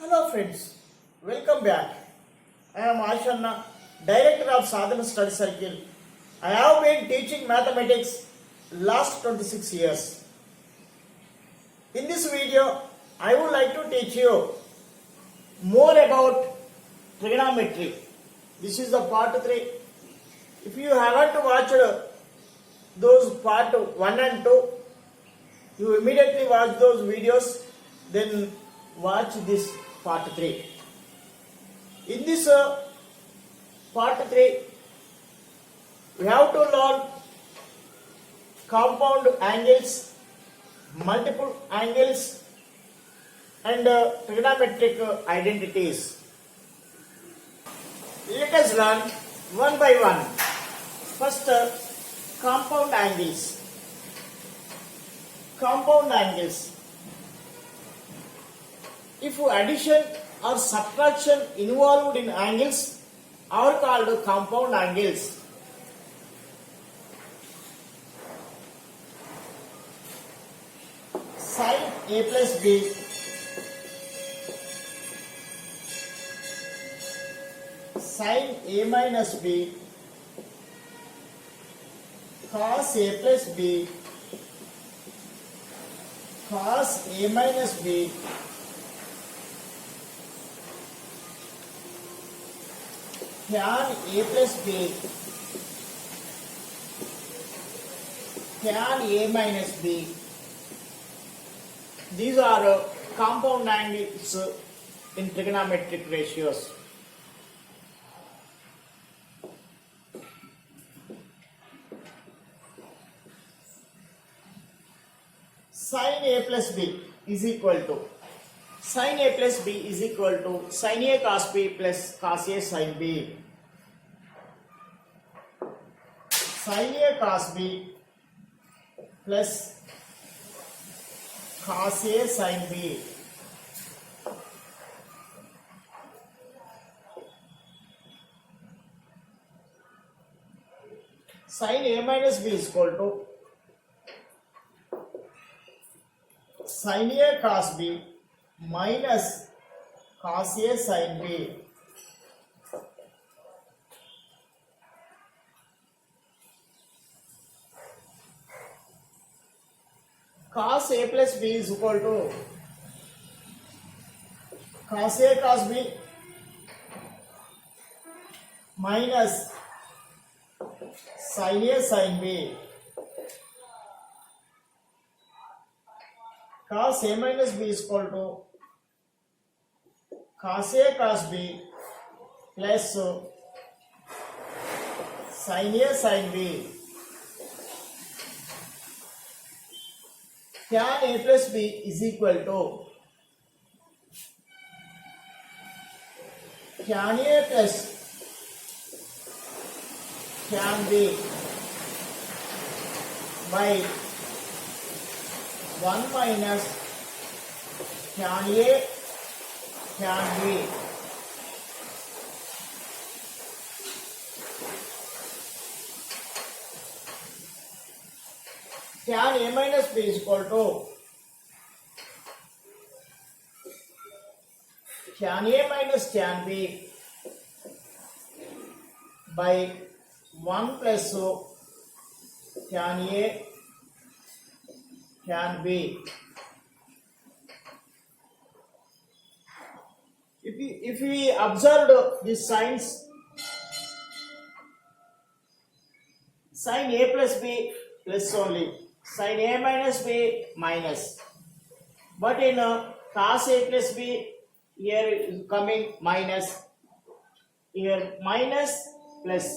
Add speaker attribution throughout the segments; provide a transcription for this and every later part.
Speaker 1: Hello friends, welcome back. I am Ashanna, Director of Sadhana Study Circle. I have been teaching mathematics last 26 years. In this video, I would like to teach you more about trigonometry. This is the part 3. If you haven't watched those part 1 and 2, you immediately watch those videos, then watch this part 3. In this part 3, we have to learn compound angles, multiple angles, and trigonometric identities. Let us learn one by one. First, compound angles. Compound angles. If addition or subtraction involved in angles are called compound angles. Sin A plus B sin A minus B cos A plus B cos A minus B tan A plus B tan A minus B. These are compound angles in trigonometric ratios. Sin A plus B is equal to sin A plus B is equal to sin A cos B plus cos A sin B. Sin A cos B plus cos A sin B. Sin A minus B is equal to sin A cos B minus cos A sin B. Cos A plus B is equal to cos A cos B minus sin A sin B. Cos A minus B is equal to cos A cos B plus sin A sin B. Tan A plus B is equal to tan A plus tan B by 1 minus tan A tan B. Tan A minus B is equal to tan A minus tan B by 1 plus tan A tan B. If we observe these signs, sin A plus B plus only, sin A minus B minus. But in cos A plus B, here is coming minus, here minus plus.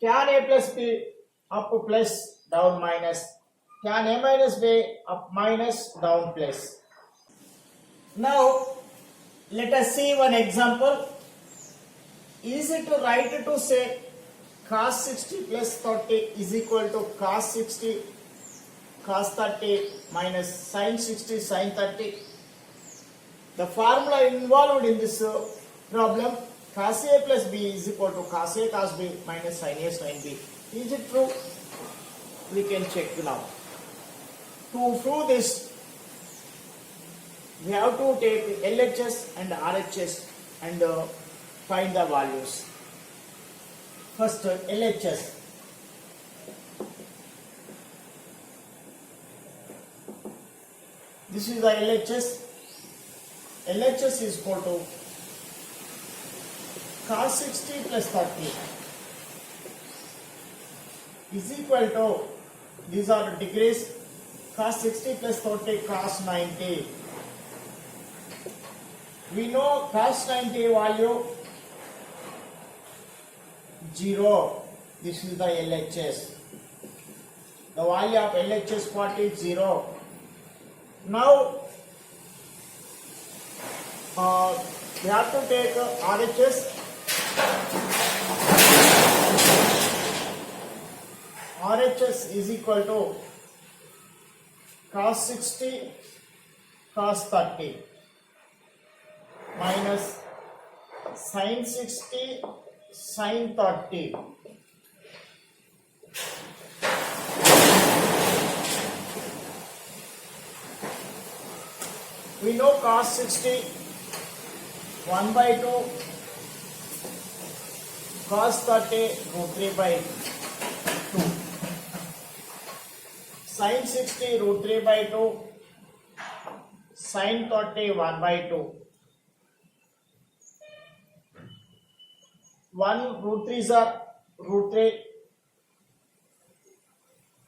Speaker 1: Tan A plus B up plus down minus. Tan A minus B up minus down plus. Now let us see one example. Is it right to say cos 60 plus 30 is equal to cos 60 cos 30 minus sin 60 sin 30? The formula involved in this problem, cos A plus B is equal to cos A cos B minus sin A sin B. Is it true? We can check now. To prove this, we have to take LHS and RHS and find the values. First LHS. This is the LHS. LHS is equal to cos 60 plus 30 is equal to, these are degrees, cos 60 plus 30 cos 90. We know cos 90 value 0. This is the LHS. The value of LHS part is 0. Now we have to take RHS. RHS is equal to cos 60 cos 30 minus sin 60 sin 30. We know cos 60 1 by 2, cos 30 root 3 by 2, sin 60 root 3 by 2, sin 30 1 by 2. 1 root 3s are root 3,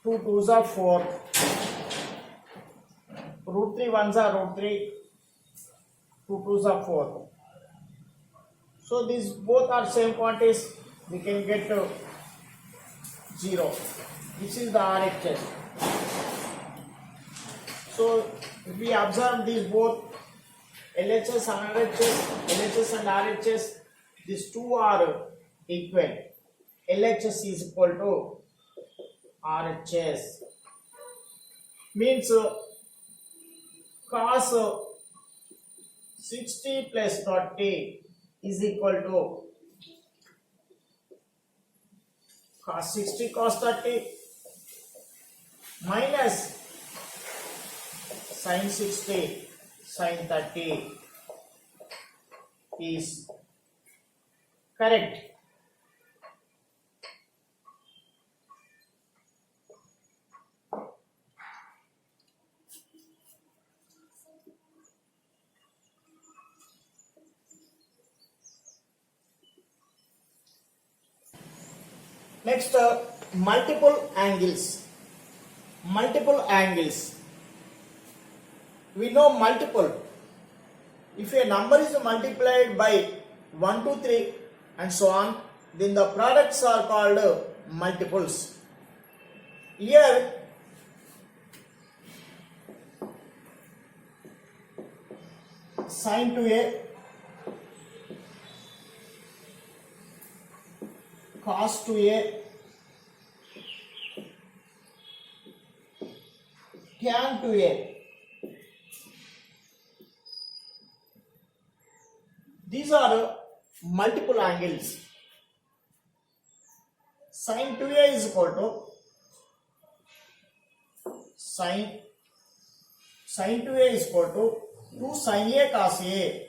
Speaker 1: 2 2s are 4, root 3 1s are root 3, 2 2s are 4. So these both are same quantities, we can get 0. This is the RHS. So if we observe these both LHS and RHS, these two are equal. LHS is equal to RHS. Means cos 60 plus 30 is equal to cos 60 cos 30 minus sin 60 sin 30 is correct. Next, multiple angles. Multiple angles. We know multiple. If a number is multiplied by 1, 2, 3 and so on, then the products are called multiples. Here, sin 2a, cos 2a, tan 2a. These are multiple angles. Sin 2a is equal to sin 2a is equal to 2 sin a cos a.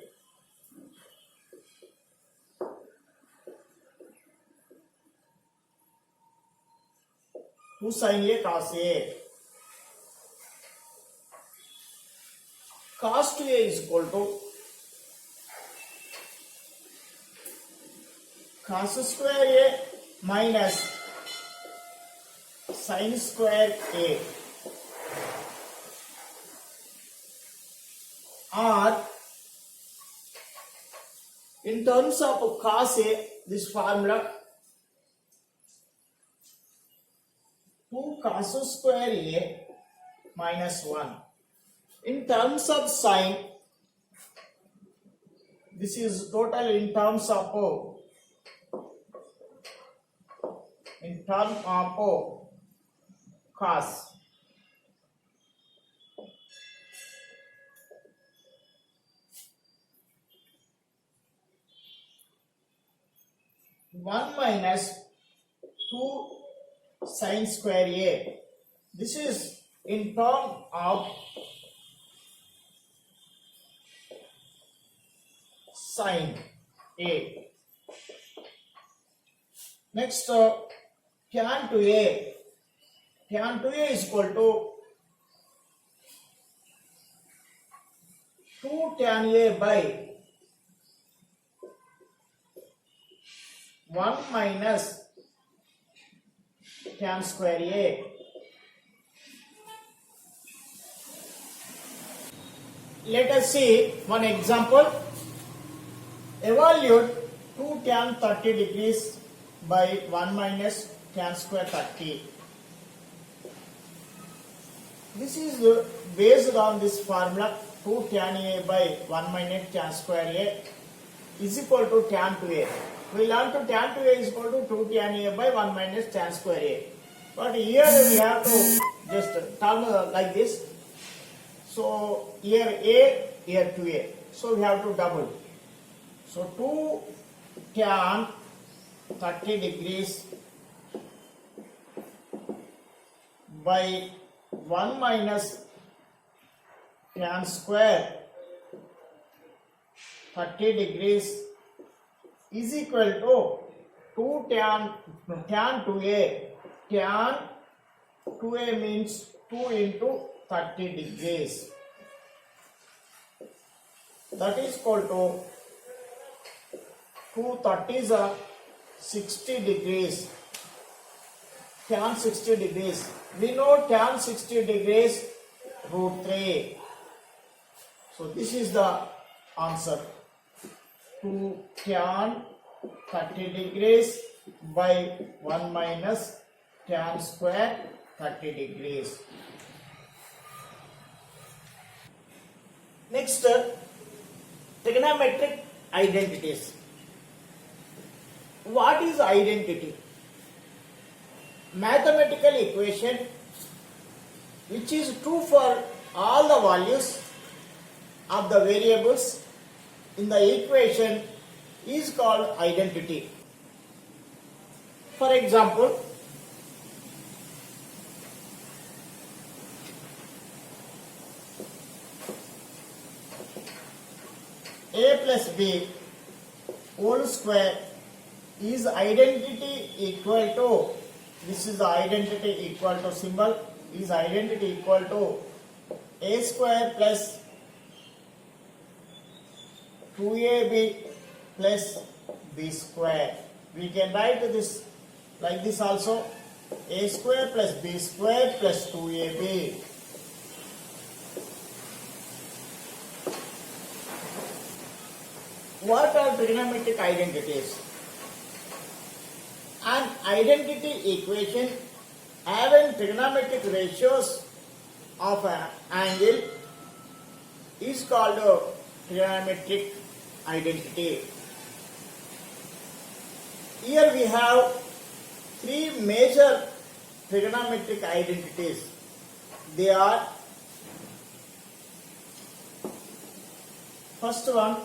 Speaker 1: Sin a cos a. Cos 2a is equal to cos square a minus sin square a. Or in terms of cos a, this formula 2 cos square a minus 1. In terms of sin, this is total in terms of cos. One minus 2 sin square a. This is in term of sine A. Next, tan 2A. Tan 2A is equal to 2 tan A by 1 minus tan square A. Let us see one example. Evaluate 2 tan 30 degrees by 1 minus tan square 30. This is based on this formula 2 tan A by 1 minus tan square A is equal to tan 2A. We learn to tan 2A is equal to 2 tan A by 1 minus tan square A. But here we have to just turn like this. So here A, here 2A. So we have to double. So 2 tan 30 degrees by 1 minus tan square 30 degrees is equal to 2 tan 2A. Tan 2A means 2 into 30 degrees. That is equal to 2 30s are 60 degrees. Tan 60 degrees. We know tan 60 degrees root 3. So this is the answer. 2 tan 30 degrees by 1 minus tan square 30 degrees. Next, trigonometric identities. What is identity? Mathematical equation which is true for all the values of the variables in the equation is called identity. For example, a plus b whole square is identity equal to, this is the identity equal to symbol, is identity equal to a square plus 2ab plus b square. We can write this like this also, a square plus b square plus 2ab. What are trigonometric identities? An identity equation having trigonometric ratios of an angle is called a trigonometric identity. Here we have three major trigonometric identities. They are, first one,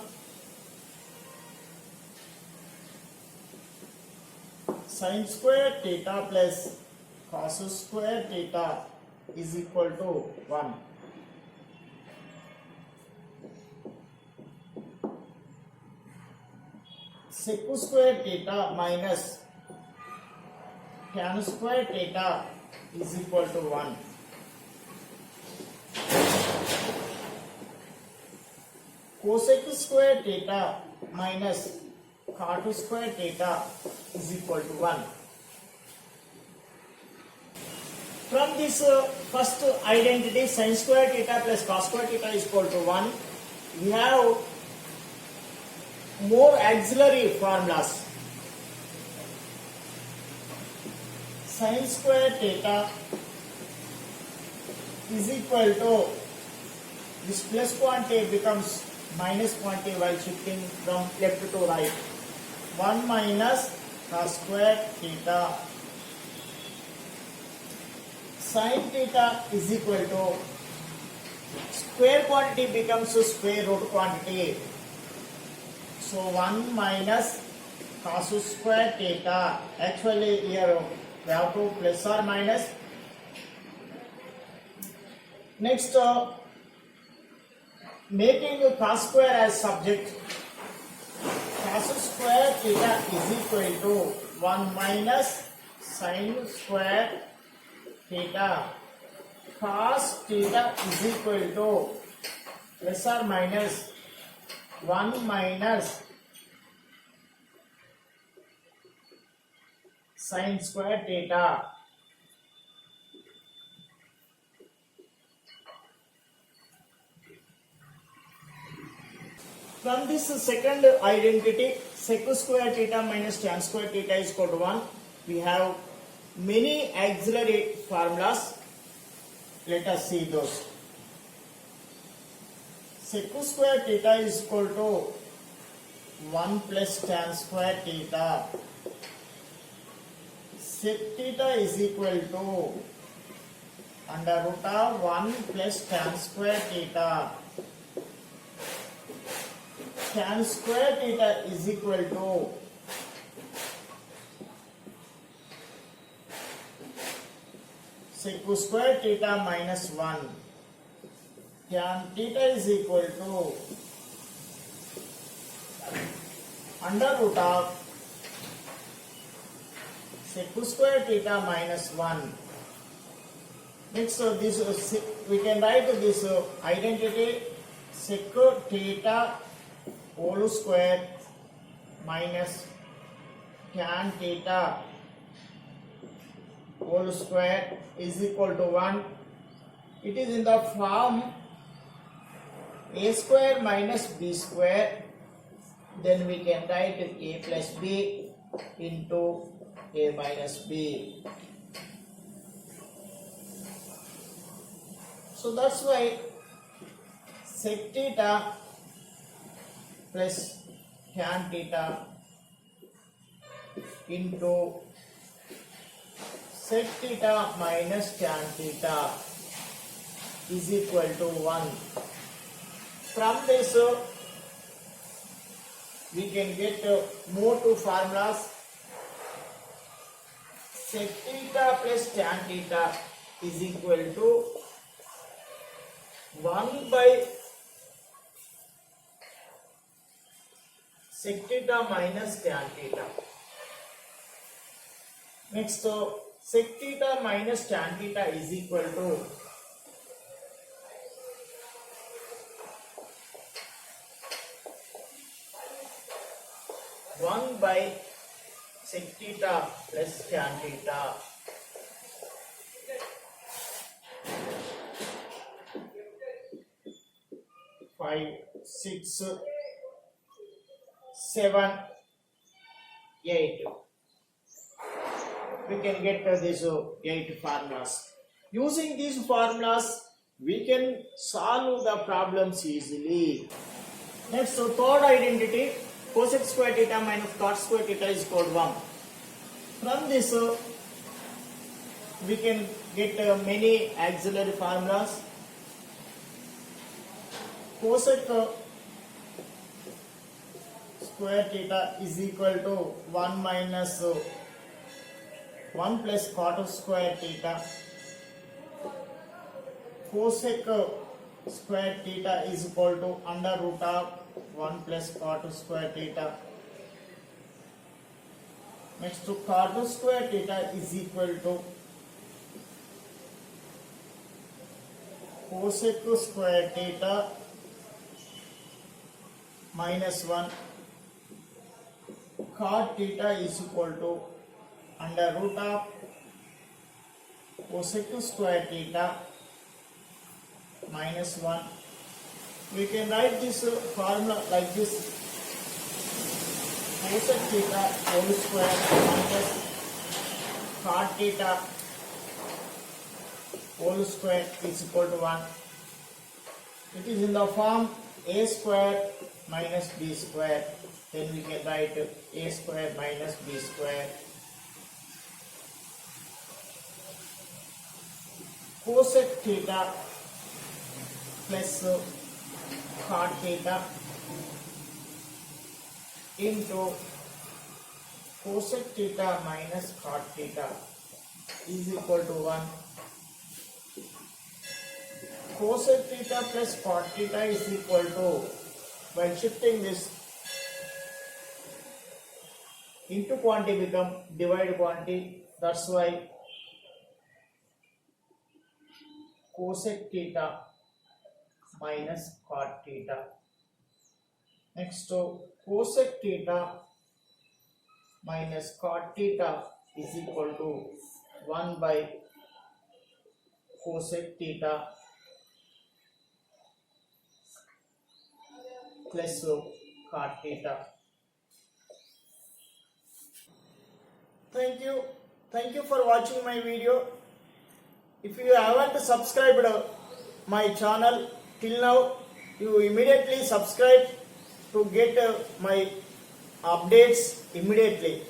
Speaker 1: sin square theta plus cos square theta is equal to 1. Sec square theta minus tan square theta is equal to 1. Cosec square theta minus cot square theta is equal to 1. From this first identity, sin square theta plus cos square theta is equal to 1, we have more auxiliary formulas. Sin square theta is equal to, this plus quantity becomes minus quantity while shifting from left to right. 1 minus cos square theta. Sin theta is equal to, square quantity becomes square root quantity. So 1 minus cos square theta. Actually here we have to plus or minus. Next, making cos square as subject, cos square theta is equal to 1 minus sin square theta. Cos theta is equal to plus or minus 1 minus sin square theta. From this second identity, sec square theta minus tan square theta is equal to 1. We have many auxiliary formulas. Let us see those. Sec square theta is equal to 1 plus tan square theta. Sec theta is equal to under root of 1 plus tan square theta. Tan square theta is equal to sec square theta minus 1. Tan theta is equal to under root of sec square theta minus 1. Next, this we can write this identity sec theta whole square minus tan theta whole square is equal to 1. It is in the form a square minus b square. Then we can write a plus b into a minus b. So that's why sec theta plus tan theta into sec theta minus tan theta is equal to 1. From this we can get more two formulas. Sec theta plus tan theta is equal to 1 by sec theta minus tan theta. Next, sec theta minus tan theta is equal to 1 by sec theta plus tan theta. Five, 6, 7, 8. We can get these 8 formulas. Using these formulas, we can solve the problems easily. Next, third identity, cosec square theta minus cot square theta is equal to 1. From this, we can get many auxiliary formulas. Cosec square theta is equal to 1 minus 1 plus cot square theta. Cosec square theta is equal to under root of 1 plus cot square theta. Next, to cot square theta is equal to cosec square theta minus 1. Cot theta is equal to under root of cosec square theta minus 1. We can write this formula like this: cosec theta whole square minus cot theta whole square is equal to 1. It is in the form a square minus b square. Then we can write a square minus b square. Cosec theta plus cot theta into cosec theta minus cot theta is equal to 1. Cosec theta plus cot theta is equal to, by shifting this, into quantity become divide quantity. That's why cosec theta minus cot theta. Next, cosec theta minus cot theta is equal to 1 by cosec theta plus cot theta. Thank you for watching my video. If you haven't subscribed my channel till now, you immediately subscribe to get my updates immediately.